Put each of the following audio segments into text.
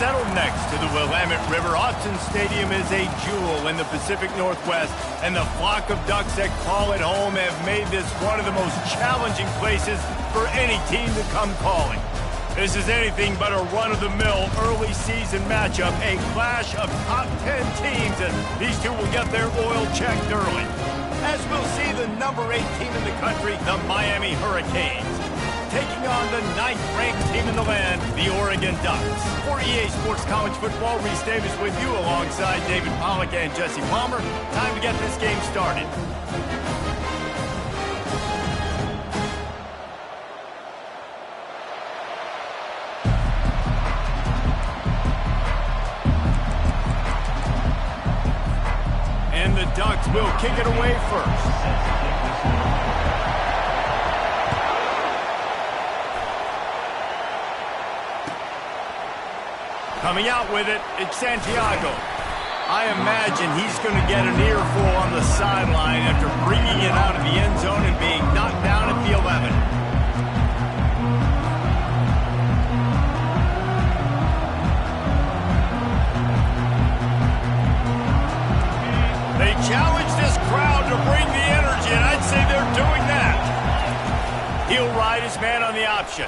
settled next to the Willamette River. Autzen Stadium is a jewel in the Pacific Northwest, and the flock of Ducks that call it home have made this one of the most challenging places for any team to come calling. This is anything but a run-of-the-mill early season matchup, a clash of top 10 teams, and these two will get their oil checked early. As we'll see the number 8 team in the country, the Miami Hurricanes, taking on the 9th-ranked team in the land, the Oregon Ducks. For EA Sports College Football, Reese Davis with you alongside David Pollack and Jesse Palmer. Time to get this game started. And the Ducks will kick it away first. Coming out with it, it's Santiago. I imagine he's going to get an earful on the sideline after bringing it out of the end zone and being knocked down at the 11. They challenge this crowd to bring the energy, and I'd say they're doing that. He'll ride his man on the option.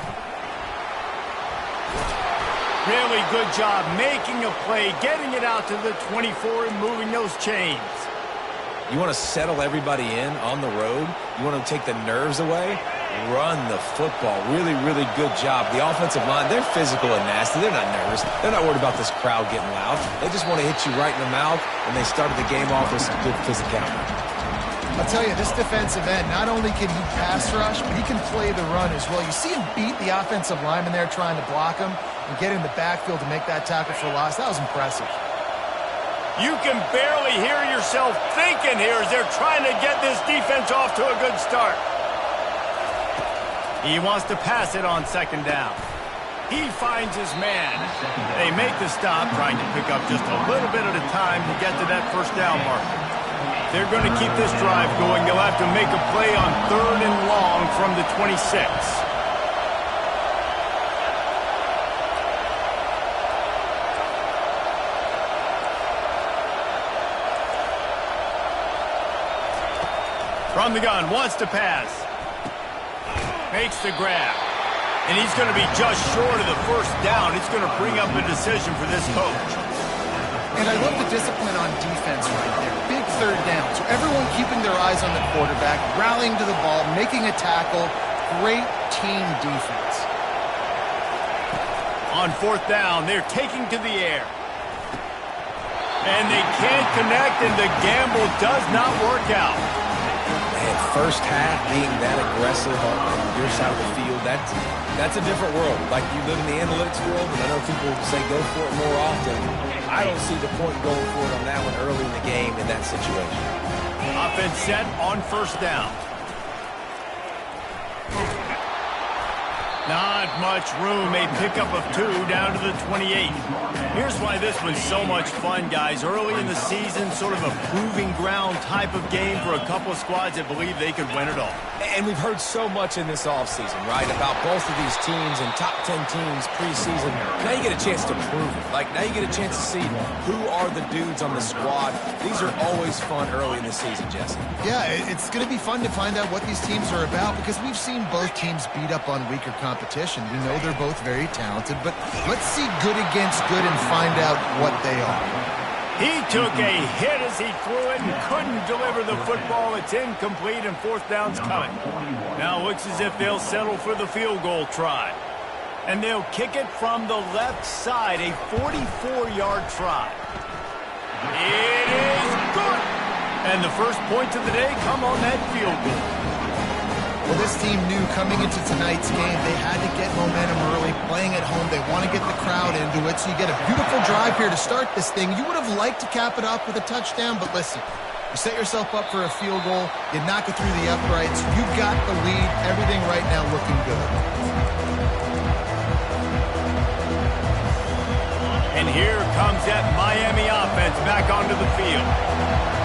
Really good job making a play, getting it out to the 24 and moving those chains. You want to settle everybody in on the road? You want to take the nerves away? Run the football. Really, really good job. The offensive line, they're physical and nasty. They're not nervous. They're not worried about this crowd getting loud. They just want to hit you right in the mouth, and they started the game off with some good physicality. I'll tell you, this defensive end, not only can he pass rush, but he can play the run as well. You see him beat the offensive lineman there trying to block him and get in the backfield to make that tackle for loss. That was impressive. You can barely hear yourself thinking here as they're trying to get this defense off to a good start. He wants to pass it on second down. He finds his man. They make the stop, trying to pick up just a little bit at a time to get to that first down marker. They're going to keep this drive going. They'll have to make a play on 3rd and long from the 26. From the gun, wants to pass. Makes the grab. And he's going to be just short of the first down. It's going to bring up a decision for this coach. And I love the discipline on defense right there. Big 3rd down. So everyone keeping their eyes on the quarterback, rallying to the ball, making a tackle. Great team defense. On 4th down, they're taking to the air. And they can't connect, and the gamble does not work out. Man, first half being that aggressive on your side of the field, that's a different world. Like, you live in the analytics world, and I know people say go for it more often. I don't see the point going for it on that one early in the game in that situation. Offense set on 1st down. Not much room, a pickup of 2 down to the 28. Here's why this was so much fun, guys. Early in the season, sort of a proving ground type of game for a couple of squads that believe they could win it all. And we've heard so much in this offseason, right, about both of these teams and top 10 teams preseason. Now you get a chance to prove it. Like, now you get a chance to see who are the dudes on the squad. These are always fun early in the season, Jesse. Yeah, it's going to be fun to find out what these teams are about because we've seen both teams beat up on weaker competition. We know they're both very talented, but let's see good against good and find out what they are. He took a hit as he threw it and couldn't deliver the football. It's incomplete and 4th down's coming. Now looks as if they'll settle for the field goal try. And they'll kick it from the left side, a 44-yard try. It is good! And the first points of the day come on that field goal. Well, this team knew coming into tonight's game they had to get momentum early, playing at home. They want to get the crowd into it, so you get a beautiful drive here to start this thing. You would have liked to cap it off with a touchdown, but listen, you set yourself up for a field goal, you knock it through the uprights, you got the lead, everything right now looking good. And here comes that Miami offense back onto the field.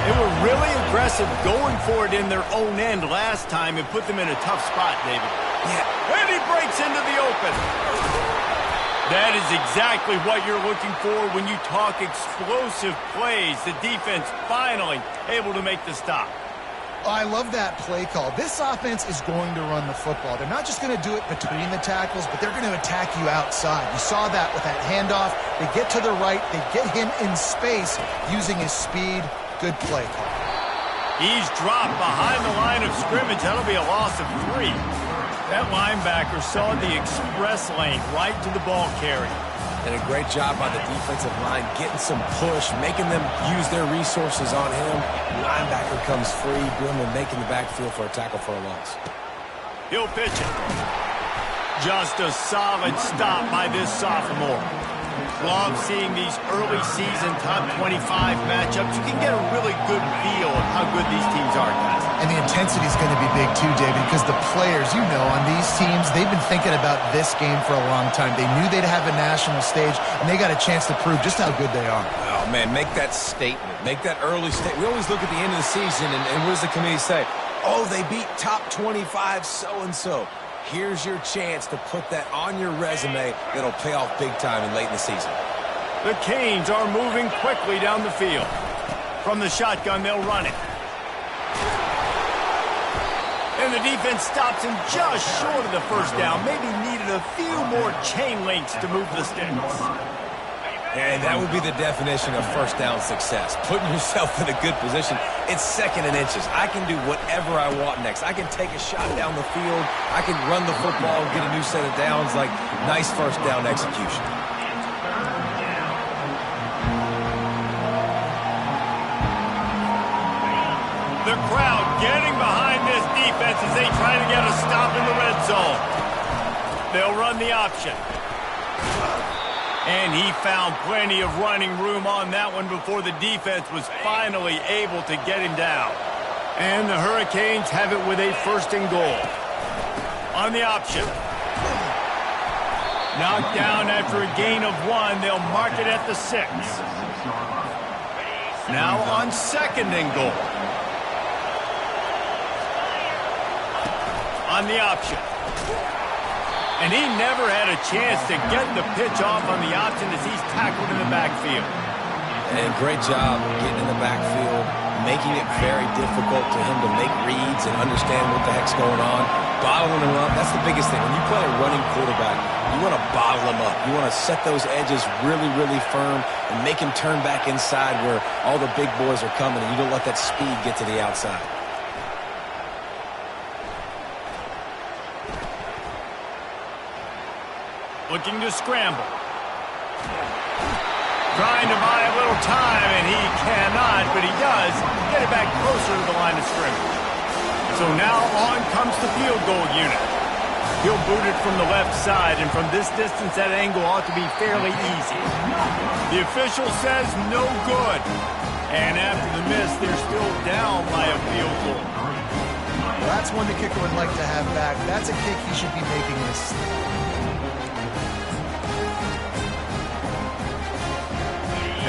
They were really aggressive going for it in their own end last time and put them in a tough spot, David. Yeah. And he breaks into the open. That is exactly what you're looking for when you talk explosive plays. The defense finally able to make the stop. Oh, I love that play call. This offense is going to run the football. They're not just going to do it between the tackles, but they're going to attack you outside. You saw that with that handoff. They get to the right. They get him in space using his speed. Good play call. He's dropped behind the line of scrimmage. That'll be a loss of 3. That linebacker saw the express lane right to the ball carrier. And a great job by the defensive line, getting some push, making them use their resources on him. Linebacker comes free, Billman making the backfield for a tackle for a loss. He'll pitch it. Just a solid stop by this sophomore. Love seeing these early season top 25 matchups. You can get a really good feel of how good these teams are, guys. And the intensity is going to be big too, David, because the players, you know, on these teams, they've been thinking about this game for a long time. They knew they'd have a national stage, and they got a chance to prove just how good they are. Oh, man, make that statement. Make that early statement. We always look at the end of the season, and what does the committee say? Oh, they beat top 25 so-and-so. Here's your chance to put that on your resume that'll pay off big time and late in the season. The Canes are moving quickly down the field. From the shotgun, they'll run it. And the defense stops him just short of the first down. Maybe needed a few more chain links to move the sticks. And that would be the definition of first down success. Putting yourself in a good position. It's second and inches. I can do whatever I want next. I can take a shot down the field. I can run the football and get a new set of downs. Like, nice first down execution. The crowd getting behind this defense as they try to get a stop in the red zone. They'll run the option. And he found plenty of running room on that one before the defense was finally able to get him down. And the Hurricanes have it with a first and goal. On the option. Knocked down after a gain of 1. They'll mark it at the 6. Now on second and goal. On the option. And he never had a chance to get the pitch off on the option as he's tackled in the backfield. And great job getting in the backfield, making it very difficult to him to make reads and understand what the heck's going on. Bottling him up, that's the biggest thing. When you play a running quarterback, you want to bottle him up. You want to set those edges really, really firm and make him turn back inside where all the big boys are coming, and you don't let that speed get to the outside. Looking to scramble. Trying to buy a little time, and he cannot, but he does get it back closer to the line of scrimmage. So now on comes the field goal unit. He'll boot it from the left side, and from this distance, that angle ought to be fairly easy. The official says no good. And after the miss, they're still down by a field goal. Well, that's one the kicker would like to have back. That's a kick he should be making this.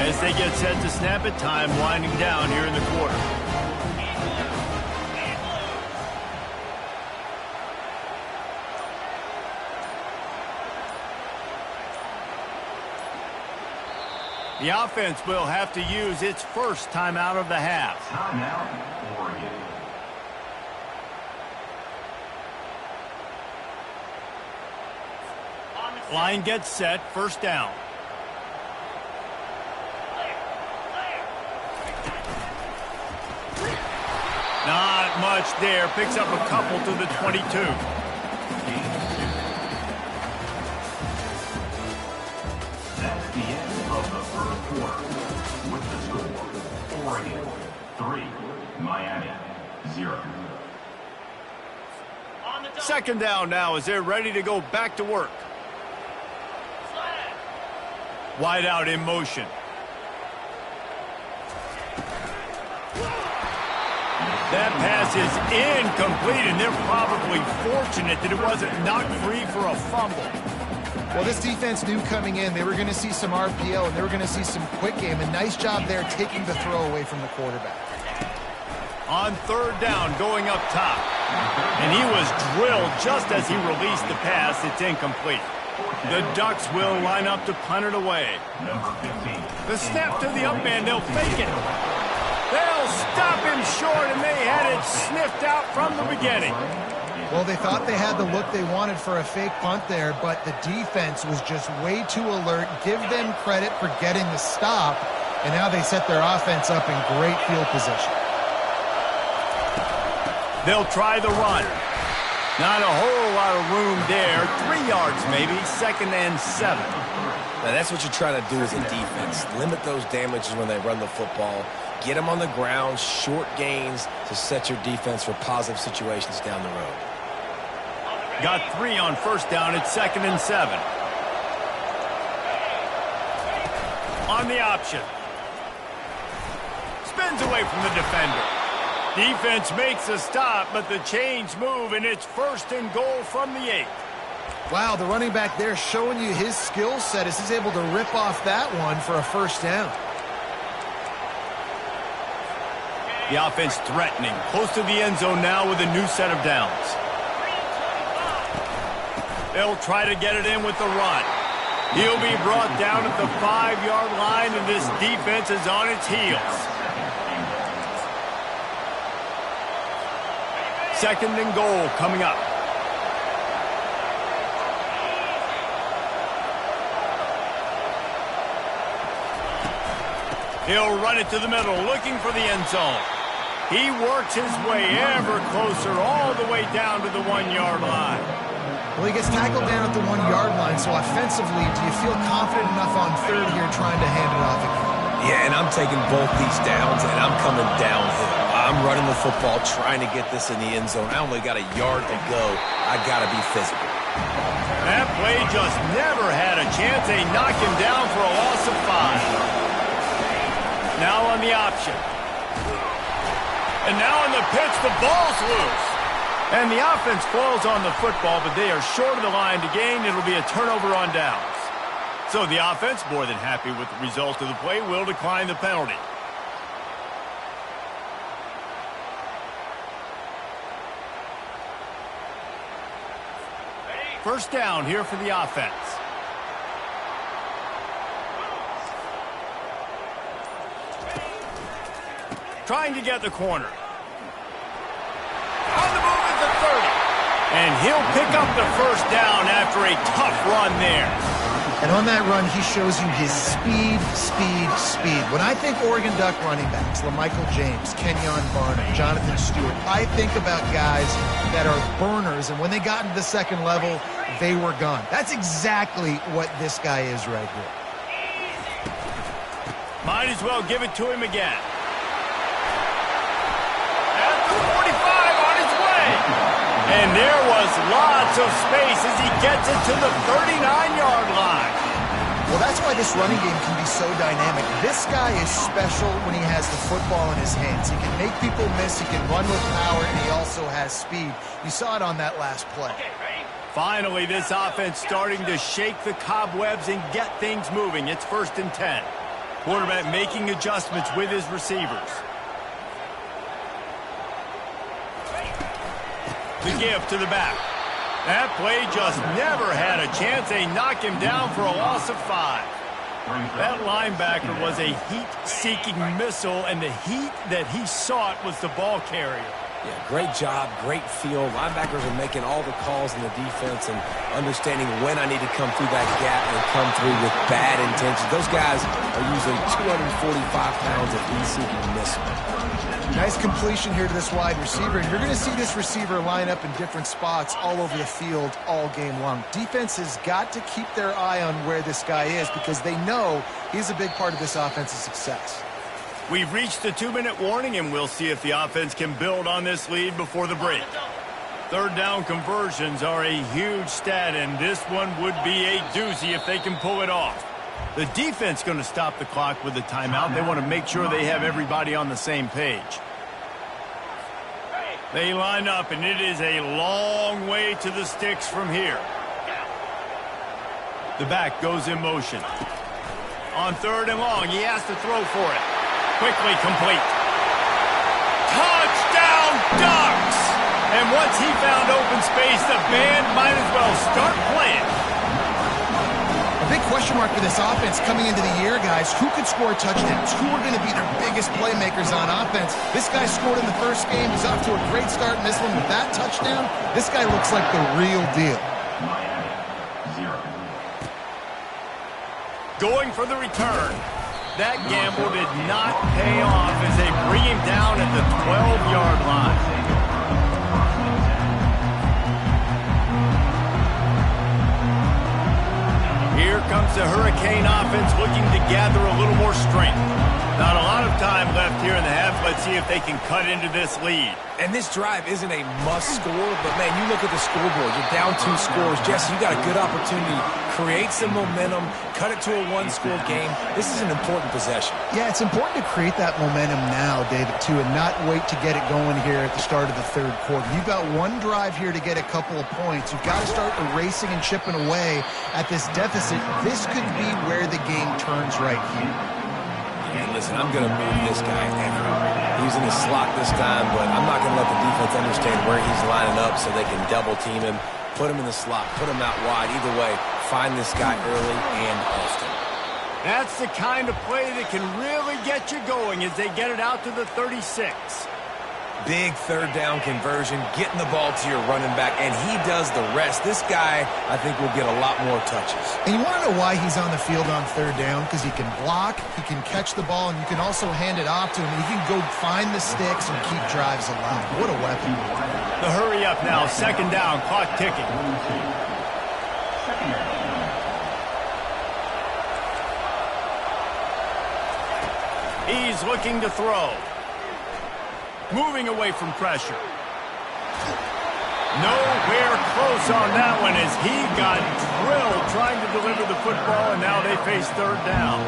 As they get set to snap it, time winding down here in the quarter. The offense will have to use its first timeout of the half. Timeout, Oregon. Line gets set, first down. Not much there. Picks up a couple to the 22. That's the end of the first quarter. With the score, Oregon 3, Miami 0. Second down now as they're ready to go back to work. Wide out in motion. That pass is incomplete, and they're probably fortunate that it wasn't knocked free for a fumble. Well, this defense knew coming in they were going to see some RPO and they were going to see some quick game. A nice job there taking the throw away from the quarterback. On third down, going up top. And he was drilled just as he released the pass. It's incomplete. The Ducks will line up to punt it away. Number 15. The snap to the up man, they'll fake it. They'll stop him short, and they had it sniffed out from the beginning. Well, they thought they had the look they wanted for a fake punt there, but the defense was just way too alert. Give them credit for getting the stop, and now they set their offense up in great field position. They'll try the run. Not a whole lot of room there. 3 yards maybe, 2nd and 7. Now, that's what you're trying to do as a defense. Limit those damages when they run the football. Get them on the ground, short gains to set your defense for positive situations down the road. Got 3 on 1st down. It's 2nd and 7. On the option. Spins away from the defender. Defense makes a stop, but the chains move, and it's 1st and goal from the 8. Wow, the running back there showing you his skill set as he's able to rip off that one for a 1st down. The offense threatening. Close to the end zone now with a new set of downs. They'll try to get it in with the run. He'll be brought down at the 5-yard line, and this defense is on its heels. 2nd and goal coming up. He'll run it to the middle, looking for the end zone. He works his way ever closer all the way down to the 1-yard line. Well, he gets tackled down at the 1-yard line, so offensively, do you feel confident enough on 3rd here trying to hand it off again? Yeah, and I'm taking both these downs, and I'm coming downhill. I'm running the football, trying to get this in the end zone. I only got a yard to go. I got to be physical. That play just never had a chance. They knock him down for a loss of 5. Now on the option. And now on the pitch, the ball's loose. And the offense falls on the football, but they are short of the line to gain. It'll be a turnover on downs. So the offense, more than happy with the result of the play, will decline the penalty. First down here for the offense. Trying to get the corner. On the move at the 30. And he'll pick up the 1st down after a tough run there. And on that run, he shows you his speed. When I think Oregon Duck running backs, LaMichael James, Kenyon Barner, Jonathan Stewart, I think about guys that are burners, and when they got into the 2nd level, they were gone. That's exactly what this guy is right here. Might as well give it to him again. At the 45 on his way. And there was lots of space as he gets it to the 39-yard line. Well, that's why this running game can be so dynamic. This guy is special when he has the football in his hands. He can make people miss, he can run with power, and he also has speed. You saw it on that last play. Finally, this offense starting to shake the cobwebs and get things moving. It's 1st and 10. Quarterback making adjustments with his receivers. The give to the back. That play just never had a chance. They knock him down for a loss of 5. That linebacker was a heat-seeking missile, and the heat that he sought was the ball carrier. Yeah, great job, great feel. Linebackers are making all the calls in the defense and understanding when I need to come through that gap and come through with bad intentions. Those guys are usually 245 pounds of heat-seeking missile. Nice completion here to this wide receiver, and you're going to see this receiver line up in different spots all over the field all game long. Defense has got to keep their eye on where this guy is because they know he's a big part of this offense's success. We've reached the 2-minute warning, and we'll see if the offense can build on this lead before the break. 3rd down conversions are a huge stat, and this one would be a doozy if they can pull it off. The defense going to stop the clock with the timeout. They want to make sure they have everybody on the same page. They line up, and it is a long way to the sticks from here. The back goes in motion. On 3rd and long, he has to throw for it. Quickly complete. Touchdown, Ducks! And once he found open space, the band might as well start playing. big question mark for this offense coming into the year, guys. Who could score touchdowns? Who are going to be their biggest playmakers on offense? This guy scored in the first game. He's off to a great start in this one with that touchdown. This guy looks like the real deal. Going for the return. That gamble did not pay off as they bring him down at the 12-yard line. Here comes the Hurricane offense looking to gather a little more strength. Not a lot of time left here in the half. Let's see if they can cut into this lead. And this drive isn't a must score, but, man, you look at the scoreboard. You're down 2 scores. Jesse, you got a good opportunity. Create some momentum. Cut it to a 1-score game. This is an important possession. Yeah, it's important to create that momentum now, David, too, and not wait to get it going here at the start of the third quarter. You've got one drive here to get a couple of points. You've got to start erasing and chipping away at this deficit. This could be where the game turns right here. And listen, I'm going to move this guy everywhere. He's in the slot this time, but I'm not going to let the defense understand where he's lining up so they can double team him, put him in the slot, put him out wide. Either way, find this guy early and often. That's the kind of play that can really get you going as they get it out to the 36. Big third down conversion, getting the ball to your running back, and he does the rest. This guy, I think, will get a lot more touches. And you want to know why he's on the field on third down? Because he can block, he can catch the ball, and you can also hand it off to him. He can go find the sticks and keep drives alive. What a weapon. The hurry up now, second down, clock ticking. He's looking to throw. Moving away from pressure. Nowhere close on that one as he got drilled trying to deliver the football, and now they face third down.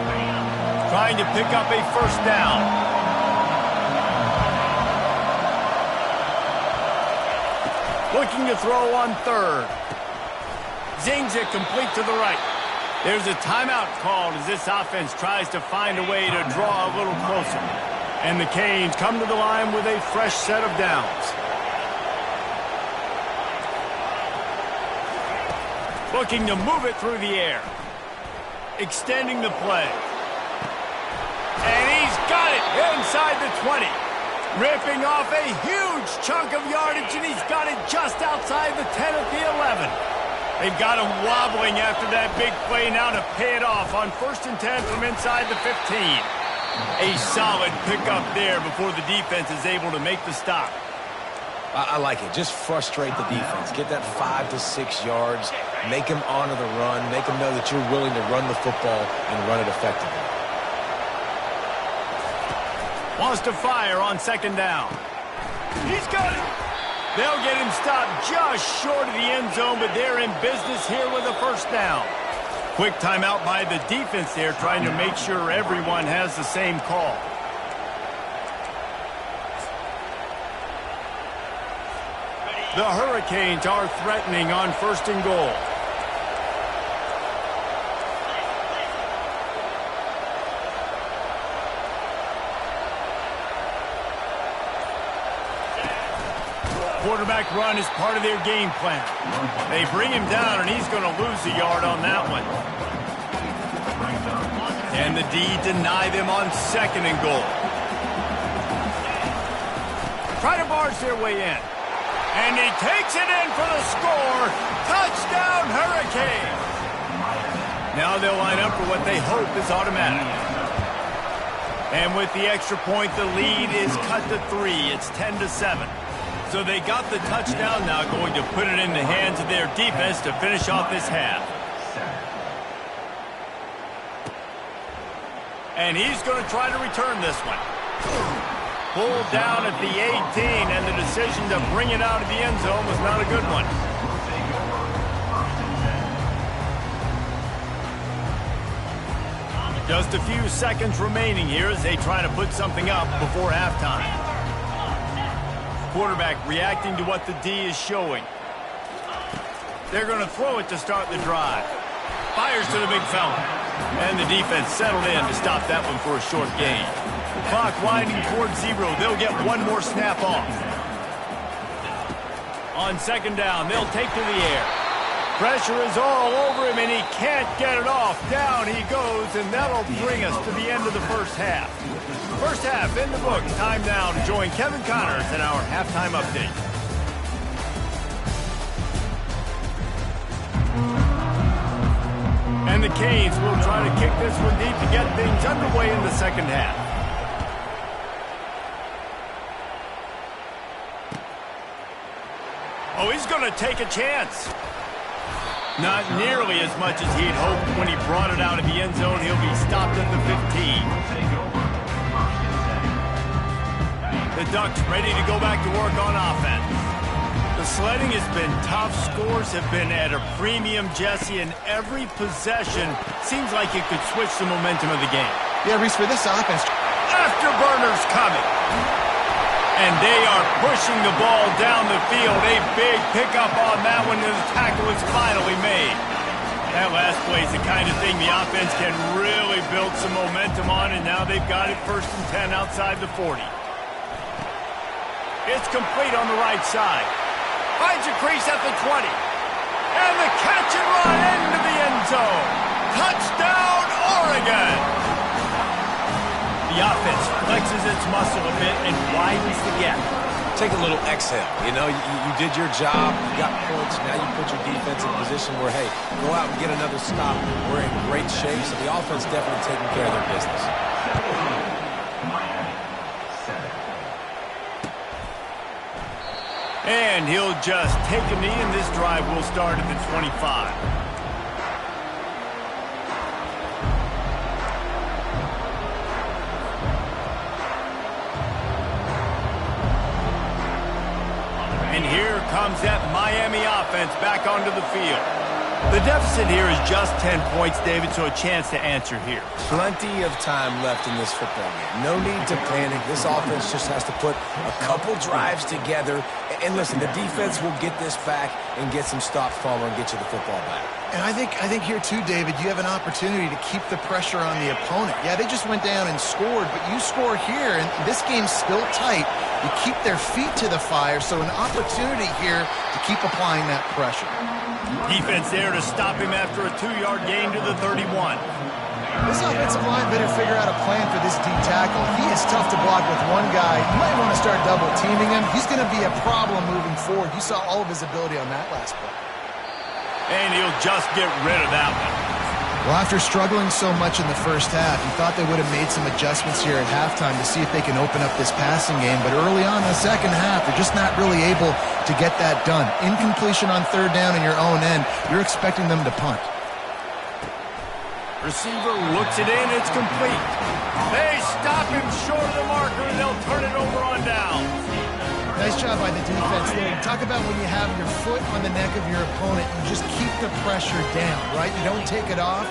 Trying to pick up a first down. Looking to throw on third. Zings it complete to the right. There's a timeout called as this offense tries to find a way to draw a little closer. And the Canes come to the line with a fresh set of downs. Looking to move it through the air. Extending the play. And he's got it inside the 20. Ripping off a huge chunk of yardage, and he's got it just outside the 10 at the 11. They've got him wobbling after that big play now to pay it off on 1st and 10 from inside the 15. A solid pickup there before the defense is able to make the stop. I like it. Just frustrate the defense. Get that 5 to 6 yards. Make them honor the run. Make them know that you're willing to run the football and run it effectively. Wants to fire on second down. He's got it. They'll get him stopped just short of the end zone, but they're in business here with a first down. Quick timeout by the defense there, trying to make sure everyone has the same call. The Hurricanes are threatening on 1st and goal. Quarterback run is part of their game plan. They bring him down, and he's going to lose a yard on that one. And the D deny them on 2nd and goal. Try to barge their way in. And he takes it in for the score. Touchdown, Hurricane. Now they'll line up for what they hope is automatic. And with the extra point, the lead is cut to 3. It's 10-7. So they got the touchdown, now going to put it in the hands of their defense to finish off this half. And he's going to try to return this one. Pulled down at the 18, and the decision to bring it out of the end zone was not a good one. Just a few seconds remaining here as they try to put something up before halftime. Quarterback reacting to what the D is showing. They're going to throw it to start the drive. Fires to the big fella. And the defense settled in to stop that one for a short gain. Clock winding towards 0. They'll get one more snap off. On 2nd down, they'll take to the air. Pressure is all over him, and he can't get it off. Down he goes, and that'll bring us to the end of the first half. First half in the books. Time now to join Kevin Connors in our halftime update. And the Canes will try to kick this one deep to get things underway in the second half. Oh, he's going to take a chance. Not nearly as much as he'd hoped when he brought it out of the end zone. He'll be stopped at the 15. The Ducks ready to go back to work on offense. The sledding has been tough. Scores have been at a premium, Jesse, and every possession seems like it could switch the momentum of the game. Yeah, Reese, for this offense, Afterburners coming. And they are pushing the ball down the field. A big pickup on that one, and the tackle is finally made. That last play is the kind of thing the offense can really build some momentum on, and now they've got it 1st and 10 outside the 40. It's complete on the right side. Finds a crease at the 20. And the catch and run into the end zone. Touchdown, Oregon! The offense flexes its muscle a bit and widens the gap. Take a little exhale. You know, you did your job. You got points. Now you put your defense in a position where, hey, go out and get another stop. We're in great shape, so the offense definitely taking care of their business. And he'll just take a knee, and this drive will start at the 25. And here comes that Miami offense back onto the field. The deficit here is just 10 points, David, so a chance to answer here. Plenty of time left in this football game. No need to panic. This offense just has to put a couple drives together. And listen, the defense will get this back and get some stops, Palmer, and get you the football back. and I think here too, David, you have an opportunity to keep the pressure on the opponent. Yeah, they just went down and scored, but you score here, and this game's still tight. You keep their feet to the fire, so an opportunity here to keep applying that pressure. Defense there to stop him after a 2-yard gain to the 31. This offensive line better figure out a plan for this D tackle. He is tough to block with one guy. You might want to start double teaming him. He's going to be a problem moving forward. You saw all of his ability on that last play. And he'll just get rid of that one. Well, after struggling so much in the first half, you thought they would have made some adjustments here at halftime to see if they can open up this passing game. But early on in the second half, they're just not really able to get that done. Incompletion on third down in your own end, you're expecting them to punt. Receiver looks it in, it's complete. They stop him short of the marker, and they'll turn it over on down. Nice job by the defense there. Talk about when you have your foot on the neck of your opponent, you just keep the pressure down, right? You don't take it off.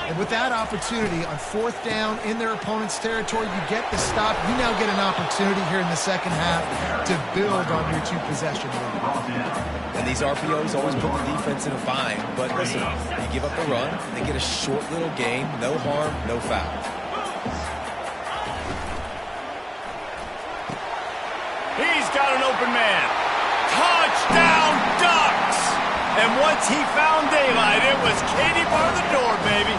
And with that opportunity on fourth down in their opponent's territory, you get the stop. You now get an opportunity here in the second half to build on your two-possession lead. And these RPOs always put the defense in a bind. But listen, you give up the run, they get a short little gain, no harm, no foul. He's got an open man. Touchdown, Ducks! And once he found daylight, it was Katie bar the door, baby.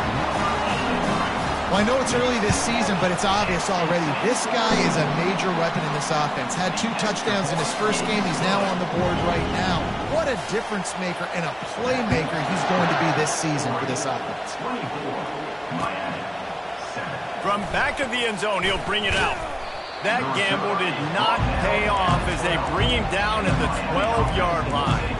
Well, I know it's early this season, but it's obvious already. This guy is a major weapon in this offense. Had 2 touchdowns in his first game. He's now on the board right now. What a difference maker and a playmaker he's going to be this season for this offense. From back of the end zone, he'll bring it out. That gamble did not pay off as they bring him down at the 12-yard line.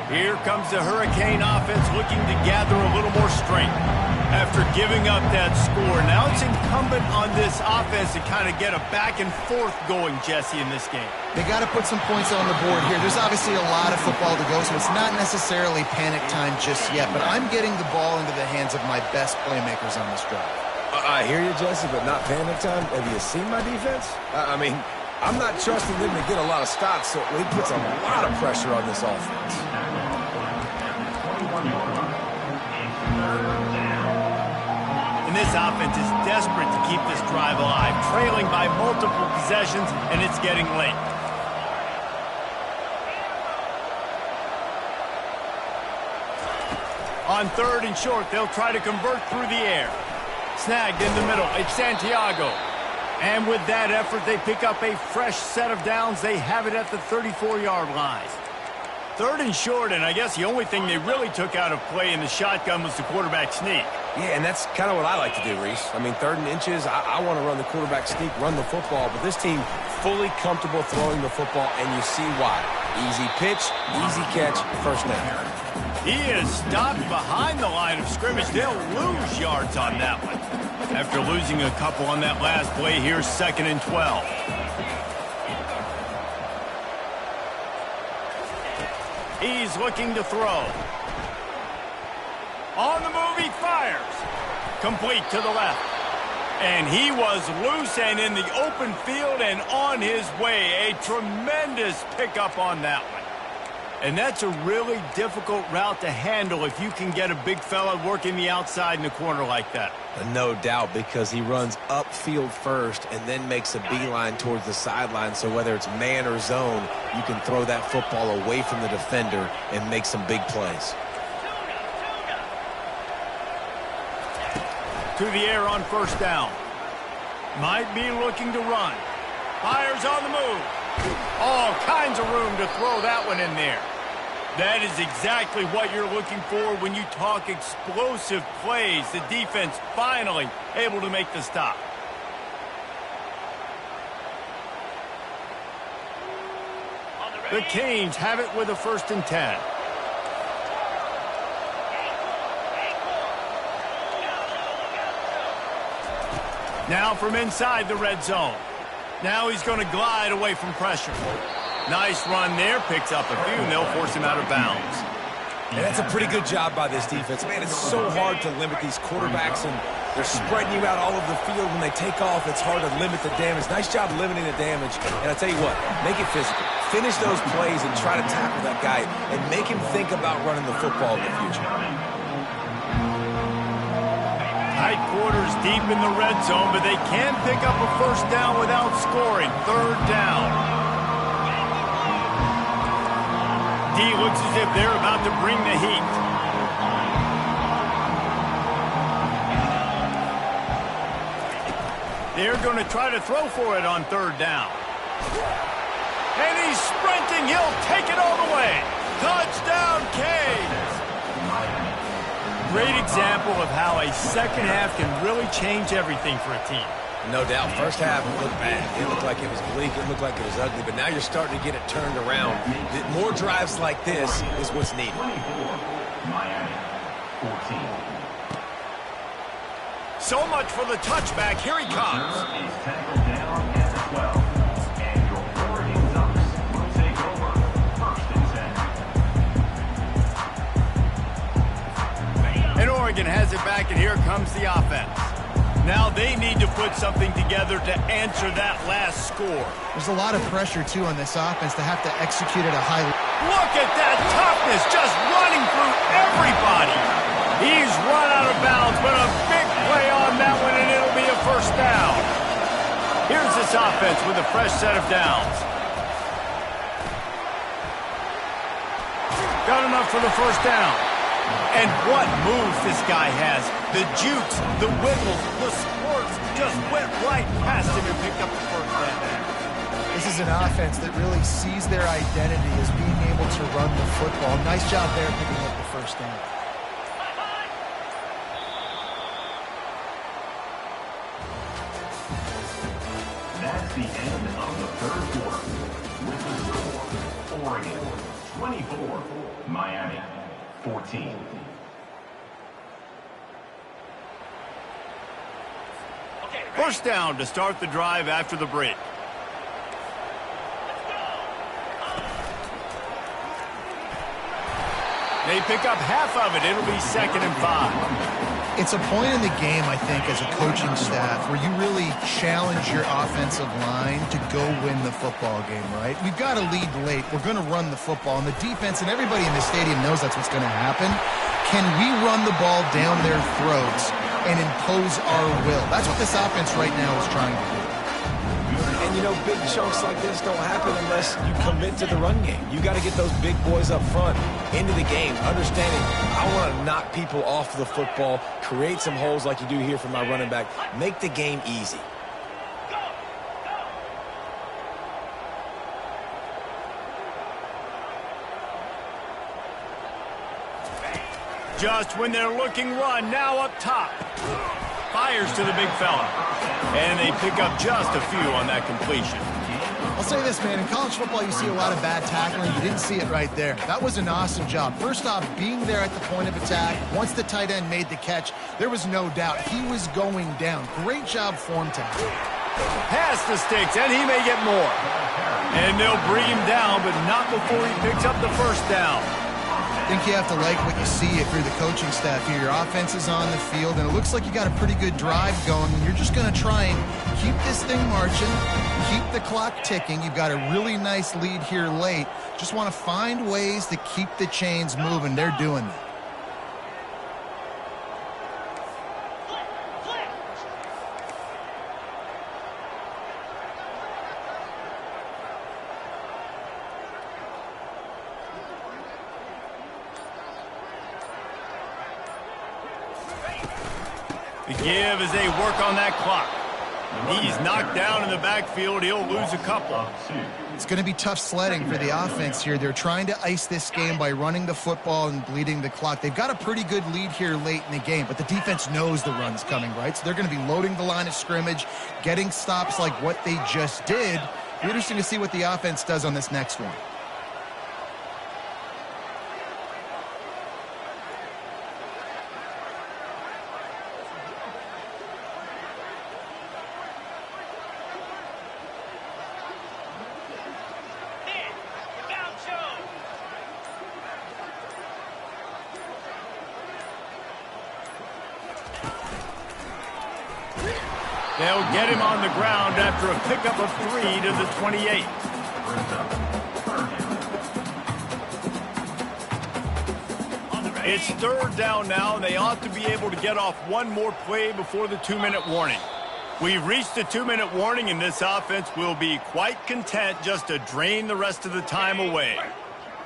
Here comes the Hurricane offense looking to gather a little more strength. After giving up that score, now it's incumbent on this offense to kind of get a back and forth going, Jesse, in this game. They got to put some points on the board here. There's obviously a lot of football to go, so it's not necessarily panic time just yet, but I'm getting the ball into the hands of my best playmakers on this drive. I hear you, Jesse, but not panic time. Have you seen my defense? I mean, I'm not trusting them to get a lot of stops, so he puts a lot of pressure on this offense. And this offense is desperate to keep this drive alive, trailing by multiple possessions, and it's getting late. On 3rd and short, they'll try to convert through the air. Snagged in the middle, it's Santiago. And with that effort, they pick up a fresh set of downs. They have it at the 34-yard line. 3rd and short, and I guess the only thing they really took out of play in the shotgun was the quarterback sneak. Yeah, and that's kind of what I like to do, Reese. I mean, 3rd and inches, I want to run the quarterback sneak, run the football, but this team fully comfortable throwing the football, and you see why. Easy pitch, easy catch, first down. He is stopped behind the line of scrimmage. They'll lose yards on that one. After losing a couple on that last play, here's 2nd and 12. He's looking to throw. On the move, he fires. Complete to the left. And he was loose and in the open field and on his way. A tremendous pickup on that one. And that's a really difficult route to handle if you can get a big fella working the outside in the corner like that. No doubt, because he runs upfield first and then makes a beeline towards the sideline. So whether it's man or zone, you can throw that football away from the defender and make some big plays. To the air on 1st down. Might be looking to run. Fires on the move. All kinds of room to throw that one in there. That is exactly what you're looking for when you talk explosive plays. The defense finally able to make the stop. The Canes have it with a 1st and 10. Now from inside the red zone. Now he's going to glide away from pressure. Nice run there. Picks up a few, and they'll force him out of bounds. And that's a pretty good job by this defense. Man, it's so hard to limit these quarterbacks, and they're spreading you out all over the field. When they take off, it's hard to limit the damage. Nice job limiting the damage. And I tell you what, make it physical. Finish those plays and try to tackle that guy and make him think about running the football in the future. Tight quarters deep in the red zone, but they can pick up a 1st down without scoring. 3rd down. D looks as if they're about to bring the heat. They're going to try to throw for it on 3rd down. And he's sprinting. He'll take it all the way. Touchdown, Canes. Great example of how a second half can really change everything for a team. No doubt. First half, it looked bad. It looked like it was bleak. It looked like it was ugly. But now you're starting to get it turned around. More drives like this is what's needed. 24, Miami, 14. So much for the touchback. Here he comes. Is tackled down at the 12. And your Oregon Ducks will take over 1st and 10. And Oregon has it back, and here comes the offense. Now they need to put something together to answer that last score. There's a lot of pressure, too, on this offense to have to execute at a high level. Look at that toughness, just running through everybody. He's run out of bounds, but a big play on that one, and it'll be a 1st down. Here's this offense with a fresh set of downs. Got enough for the 1st down. And what moves this guy has. The jukes, the wiggles, the squirts just went right past him and picked up the 1st down. This is an offense that really sees their identity as being able to run the football. Nice job there picking up the 1st down. That's the end of the 3rd quarter. With the score, Oregon 24, Miami 14. First down to start the drive after the break. They pick up half of it. It'll be 2nd and 5. It's a point in the game, I think, as a coaching staff where you really challenge your offensive line to go win the football game, right? We've got to lead late. We're going to run the football. And the defense and everybody in the stadium knows that's what's going to happen. Can we run the ball down their throats and impose our will. That's what this offense right now is trying to do. And, you know, big chunks like this don't happen unless you commit to the run game. You got to get those big boys up front into the game, understanding I want to knock people off the football, create some holes like you do here for my running back, make the game easy. Just when they're looking run, now up top. Fires to the big fella. And they pick up just a few on that completion. I'll say this, man. In college football, you see a lot of bad tackling. You didn't see it right there. That was an awesome job. First off, being there at the point of attack. Once the tight end made the catch, there was no doubt he was going down. Great job form tackle. Pass the sticks, and he may get more. And they'll bring him down, but not before he picks up the first down. I think you have to like what you see if you're the coaching staff here. Your offense is on the field, and it looks like you got a pretty good drive going. And you're just going to try and keep this thing marching, keep the clock ticking. You've got a really nice lead here late. Just want to find ways to keep the chains moving. They're doing that. The give as they work on that clock. He's knocked down in the backfield. He'll lose a couple. It's going to be tough sledding for the offense here. They're trying to ice this game by running the football and bleeding the clock. They've got a pretty good lead here late in the game, but the defense knows the run's coming, right? So they're going to be loading the line of scrimmage, getting stops like what they just did. It'll be interesting to see what the offense does on this next one. They'll get him on the ground after a pickup of 3 to the 28. It's third down now, and they ought to be able to get off one more play before the 2-minute warning. We've reached the 2-minute warning, and this offense will be quite content just to drain the rest of the time away.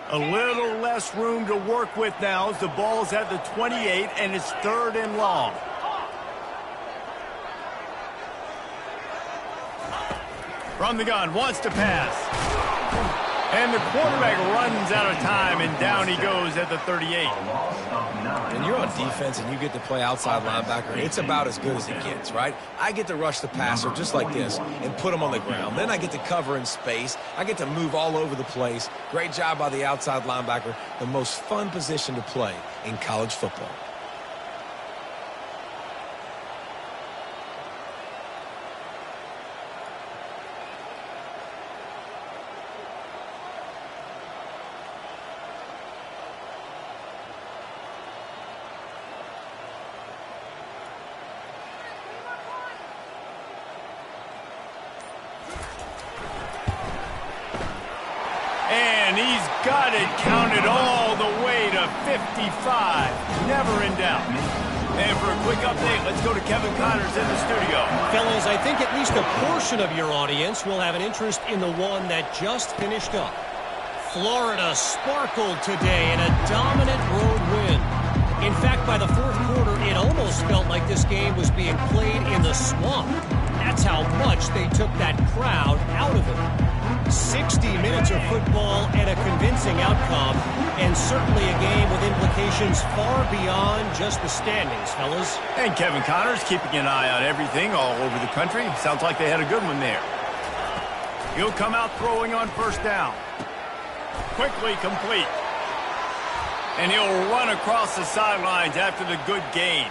A little less room to work with now as the ball's at the 28, and it's third and long. From the gun, wants to pass. And the quarterback runs out of time, and down he goes at the 38. When you're on defense and you get to play outside linebacker, it's about as good as it gets, right? I get to rush the passer just like this and put him on the ground. Then I get to cover in space. I get to move all over the place. Great job by the outside linebacker. The most fun position to play in college football. And he's got it counted all the way to 55. Never in doubt. And for a quick update, let's go to Kevin Connors in the studio. Fellas, I think at least a portion of your audience will have an interest in the one that just finished up. Florida sparkled today in a dominant road win. In fact, by the fourth quarter, it almost felt like this game was being played in the swamp. That's how much they took that crowd out of it. 60 minutes of football and a convincing outcome, and certainly a game with implications far beyond just the standings, fellas. And Kevin Connors keeping an eye on everything all over the country. Sounds like they had a good one there. He'll come out throwing on first down. Quickly complete. And he'll run across the sidelines after the good gain.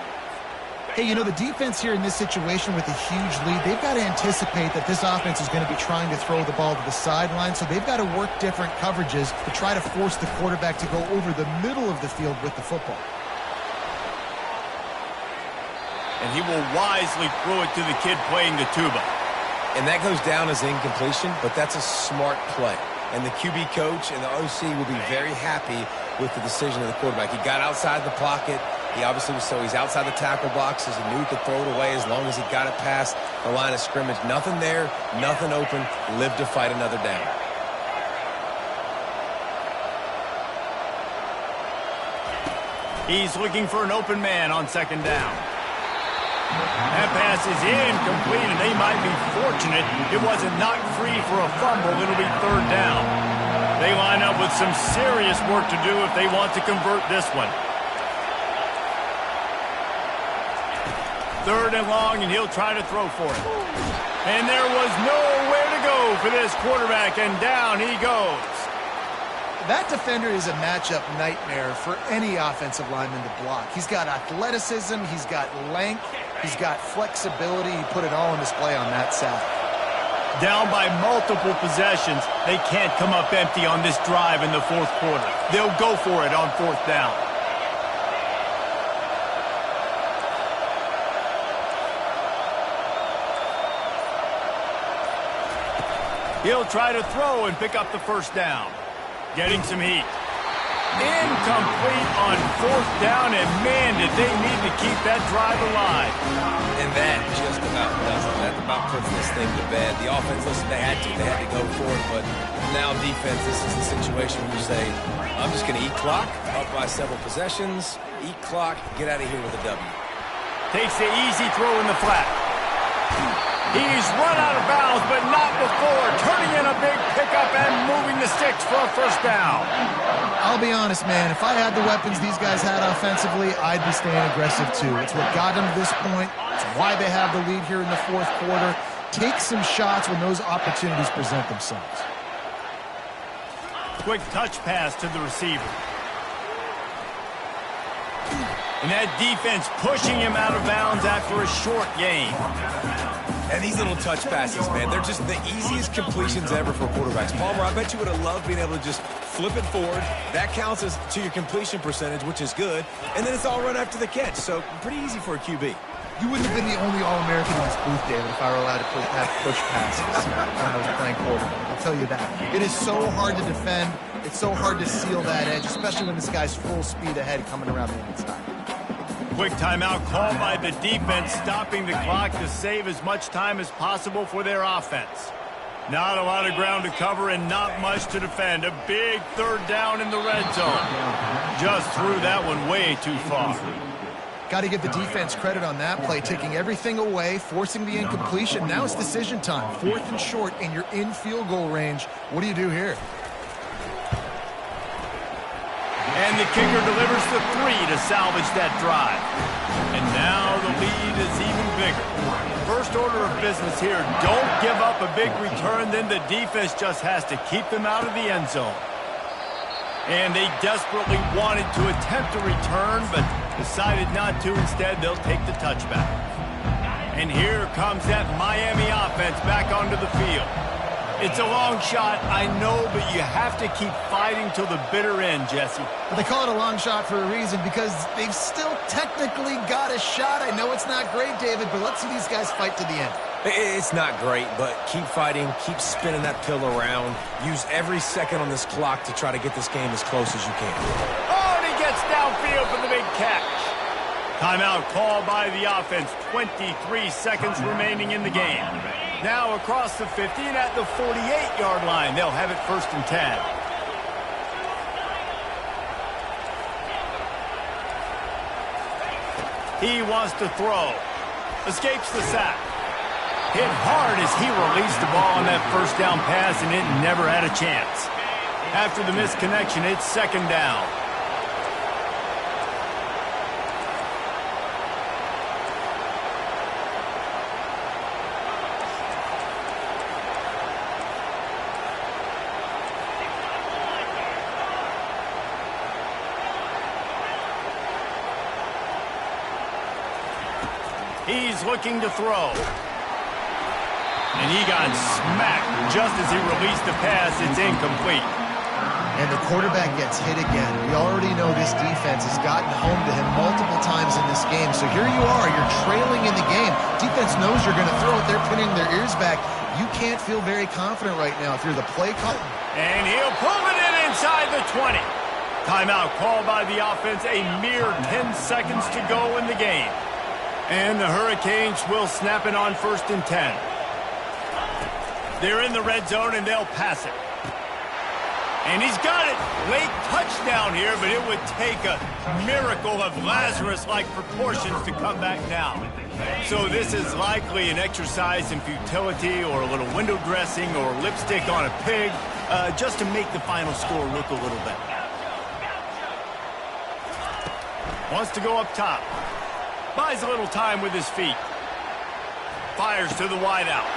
Hey, you know, the defense here in this situation with a huge lead, they've got to anticipate that this offense is going to be trying to throw the ball to the sideline, so they've got to work different coverages to try to force the quarterback to go over the middle of the field with the football. And he will wisely throw it to the kid playing the tuba. And that goes down as incompletion, but that's a smart play. And the QB coach and the OC will be very happy with the decision of the quarterback. He got outside the pocket, He obviously was, so he's outside the tackle boxes. He knew he could throw it away as long as he got it past the line of scrimmage. Nothing there, nothing open. Lived to fight another down. He's looking for an open man on second down. That pass is incomplete, and they might be fortunate it wasn't knocked free for a fumble. It'll be third down. They line up with some serious work to do if they want to convert this one. Third and long, and he'll try to throw for it. And there was nowhere to go for this quarterback, and down he goes. That defender is a matchup nightmare for any offensive lineman to block. He's got athleticism, he's got length, he's got flexibility. He put it all on display on that sack. Down by multiple possessions, they can't come up empty on this drive in the fourth quarter. They'll go for it on fourth down. He'll try to throw and pick up the first down. Getting some heat. Incomplete on fourth down, and man, did they need to keep that drive alive. And that just about does it. That about puts this thing to bed. The offense, listen, they had to go for it, but now defense, this is the situation where you say, I'm just going to eat clock, up by several possessions, eat clock, get out of here with a W. Takes the easy throw in the flat. He's run out of bounds, but not before turning in a big pickup and moving the sticks for a first down. I'll be honest, man. If I had the weapons these guys had offensively, I'd be staying aggressive too. It's what got them to this point. It's why they have the lead here in the fourth quarter. Take some shots when those opportunities present themselves. Quick touch pass to the receiver. And that defense pushing him out of bounds after a short gain. And these little touch passes, man, they're just the easiest completions ever for quarterbacks. Palmer, I bet you would have loved being able to just flip it forward. That counts as to your completion percentage, which is good. And then it's all run after the catch, so pretty easy for a QB. You wouldn't have been the only All-American in this booth, David, if I were allowed to have push passes when I was playing quarterback. I'll tell you that. It is so hard to defend. It's so hard to seal that edge, especially when this guy's full speed ahead coming around the inside. Quick timeout called by the defense, stopping the clock to save as much time as possible for their offense. Not a lot of ground to cover and not much to defend. A big third down in the red zone. Just threw that one way too far. Got to give the defense credit on that play, taking everything away, forcing the incompletion. Now it's decision time. Fourth and short, and you're in field goal range. What do you do here? And the kicker delivers the 3 to salvage that drive. And now the lead is even bigger. First order of business here, don't give up a big return, then the defense just has to keep them out of the end zone. And they desperately wanted to attempt a return, but decided not to. Instead, they'll take the touchback. And here comes that Miami offense back onto the field. It's a long shot, I know, but you have to keep fighting till the bitter end, Jesse. But they call it a long shot for a reason, because they've still technically got a shot. I know it's not great, David, but let's see these guys fight to the end. It's not great, but keep fighting, keep spinning that pill around. Use every second on this clock to try to get this game as close as you can. Oh, and he gets downfield for the big catch. Timeout called by the offense. 23 seconds remaining in the game. Now across the 50 and at the 48-yard line. They'll have it first and 10. He wants to throw. Escapes the sack. Hit hard as he released the ball on that first down pass, and it never had a chance. After the misconnection, it's second down. He's looking to throw. And he got smacked just as he released the pass. It's incomplete. And the quarterback gets hit again. We already know this defense has gotten home to him multiple times in this game. So here you are. You're trailing in the game. Defense knows you're going to throw it. They're pinning their ears back. You can't feel very confident right now if you're the play caller. And he'll pull it in inside the 20. Timeout called by the offense, a mere 10 seconds to go in the game. And the Hurricanes will snap it on 1st and 10. They're in the red zone, and they'll pass it. And he's got it. Late touchdown here, but it would take a miracle of Lazarus-like proportions to come back down. So this is likely an exercise in futility or a little window dressing or lipstick on a pig, just to make the final score look a little better. Wants to go up top. Buys a little time with his feet. Fires to the wideout.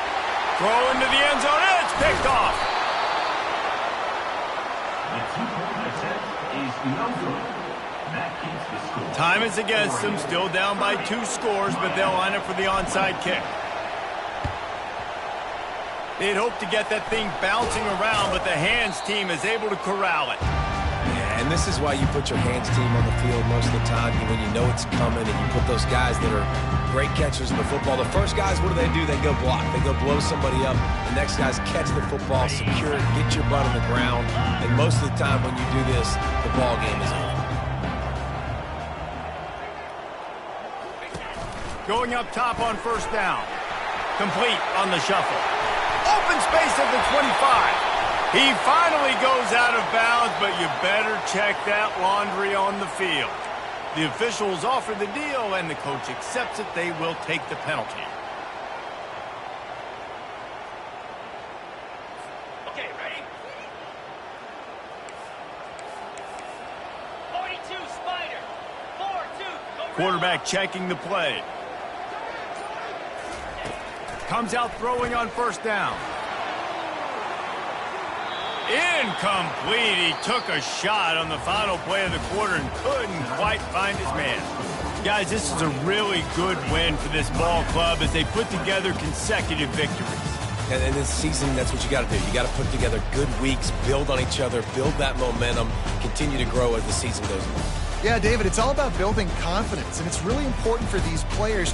Throw into the end zone, and it's picked off. The 2-point attempt is no good. That keeps the score. Time is against them, still down by 2 scores, but they'll line up for the onside kick. They'd hope to get that thing bouncing around, but the hands team is able to corral it. Yeah, and this is why you put your hands team on the field most of the time, when you know it's coming, and you put those guys that are great catchers in the football. The first guys, what do? They go block. They go blow somebody up. The next guys catch the football, secure it, get your butt on the ground. And most of the time when you do this, the ball game is over. Going up top on 1st down. Complete on the shuffle. Open space at the 25. He finally goes out of bounds, but you better check that laundry on the field. The officials offer the deal, and the coach accepts it. They will take the penalty. Okay, ready? 42 Spider. 4-2. Quarterback checking the play. Comes out throwing on 1st down. Incomplete. He took a shot on the final play of the quarter and couldn't quite find his man. Guys, this is a really good win for this ball club as they put together consecutive victories. And in this season, that's what you got to do. You got to put together good weeks, build on each other, build that momentum, continue to grow as the season goes on. Yeah, David, it's all about building confidence, and it's really important for these players